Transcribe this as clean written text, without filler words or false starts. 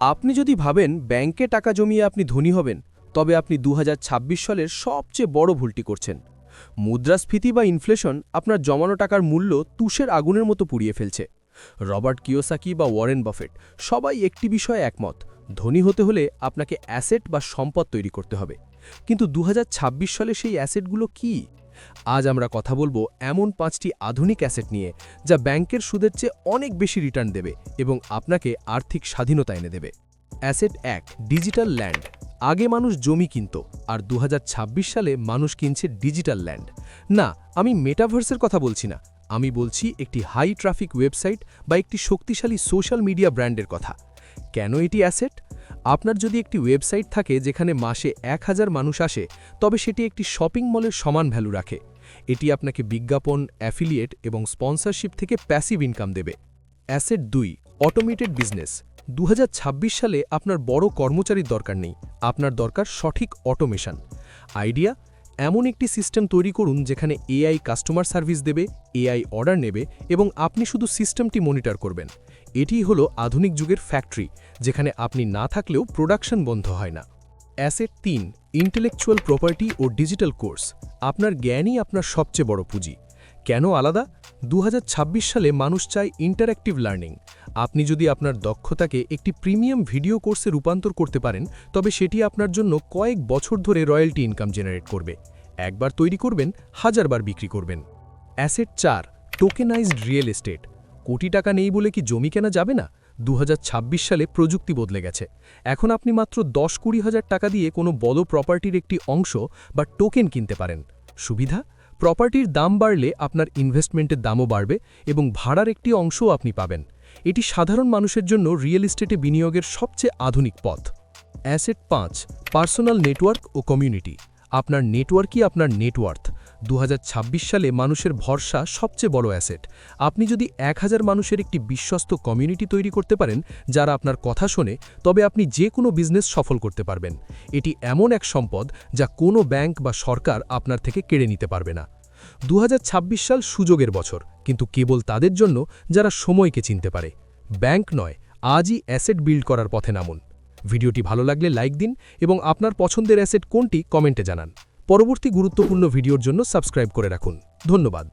আপনি যদি ভাবেন ব্যাংকে টাকা জমিয়ে আপনি ধনী হবেন, তবে আপনি 2026 সালের সবচেয়ে বড় ভুলটি করছেন। মুদ্রাস্ফীতি বা ইনফ্লেশন আপনার জমানো টাকার মূল্য তুষের আগুনের মতো পুড়িয়ে ফেলছে। রবার্ট কিওসাকি বা ওয়ারেন বাফেট সবাই একটি বিষয়ে একমত, ধনী হতে হলে আপনাকে অ্যাসেট বা সম্পদ তৈরি করতে হবে। কিন্তু 2026 সালে সেই অ্যাসেটগুলো কি? আজ আমরা কথা বলবো এমন 5টি আধুনিক অ্যাসেট নিয়ে, যা ব্যাংকের সুদের চেয়ে অনেক বেশি রিটার্ন দেবে এবং আপনাকে আর্থিক স্বাধীনতা এনে দেবে। Asset 1, digital land. আগে মানুষ জমি কিনত, আর 2026 সালে মানুষ কিনছে ডিজিটাল ল্যান্ড। না, আমি মেটাভার্সের কথা বলছি না, আমি বলছি একটি হাই ট্রাফিক ওয়েবসাইট বা একটি শক্তিশালী সোশ্যাল মিডিয়া ব্র্যান্ডের কথা। কেন এটি অ্যাসেট? আপনার যদি একটি ওয়েবসাইট থাকে যেখানে মাসে 1000 মানুষ আসে, তবে সেটি একটি শপিং মলের সমান ভ্যালু রাখে। এটি আপনাকে বিজ্ঞাপন, অ্যাফিলিয়েট এবং স্পন্সরশিপ থেকে প্যাসিভ ইনকাম দেবে। Asset 2, automated business. 2026 সালে আপনার বড় কর্মচারীর দরকার নেই, আপনার দরকার সঠিক অটোমেশন। আইডিয়া: এমন একটি সিস্টেম তৈরি করুন যেখানে এআই কাস্টমার সার্ভিস দেবে, এআই অর্ডার নেবে এবং আপনি শুধু সিস্টেমটি মনিটর করবেন। এটিই হলো আধুনিক যুগের ফ্যাক্টরি, যেখানে আপনি না থাকলেও প্রোডাকশন বন্ধ হয় না। অ্যাসেট 3, ইন্টেলেকচুয়াল প্রপার্টি ও ডিজিটাল কোর্স। আপনার জ্ঞানই আপনার সবচেয়ে বড় পুঁজি। কেন আলাদা? 2026 সালে মানুষ চায় ইন্টারঅ্যাক্টিভ লার্নিং। আপনি যদি আপনার দক্ষতাকে একটি প্রিমিয়াম ভিডিও কোর্সে রূপান্তর করতে পারেন, তবে সেটি আপনার জন্য কয়েক বছর ধরে রয়্যালটি ইনকাম জেনারেট করবে। একবার তৈরি করবেন, হাজারবার বিক্রি করবেন। Asset 4, tokenised real estate. কোটি টাকা নেই বলে কি জমি কেনা যাবে না? 2026 সালে প্রযুক্তি বদলে গেছে। এখন আপনি মাত্র 10-20 হাজার টাকা দিয়ে কোনো বড় প্রপার্টির একটি অংশ বা টোকেন কিনতে পারেন। সুবিধা: প্রপার্টির দাম বাড়লে আপনার ইনভেস্টমেন্টের দামও বাড়বে এবং ভাড়ার একটি অংশও আপনি পাবেন। এটি সাধারণ মানুষের জন্য রিয়েল এস্টেটে বিনিয়োগের সবচেয়ে আধুনিক পথ। অ্যাসেট 5, পার্সোনাল নেটওয়ার্ক ও কমিউনিটি। আপনার নেটওয়ার্কই আপনার নেটওয়ার্থ। 2026 সালে মানুষের ভরসা সবচেয়ে বড় অ্যাসেট। আপনি যদি 1000 মানুষের একটি বিশ্বস্ত কমিউনিটি তৈরি করতে পারেন যারা আপনার কথা শোনে, তবে আপনি যে কোনো বিজনেস সফল করতে পারবেন। এটি এমন এক সম্পদ যা কোনো ব্যাংক বা সরকার আপনার থেকে কেড়ে নিতে পারবে না। 2026 সাল সুযোগের বছর, কিন্তু কেবল তাদের জন্য যারা সময়কে চিনতে পারে। ব্যাংক নয়, আজই অ্যাসেট বিল্ড করার পথে নামুন। ভিডিওটি ভালো লাগলে লাইক দিন এবং আপনার পছন্দের অ্যাসেট কোনটি কমেন্টে জানান। পরবর্তী গুরুত্বপূর্ণ ভিডিওর জন্য সাবস্ক্রাইব করে রাখুন। ধন্যবাদ।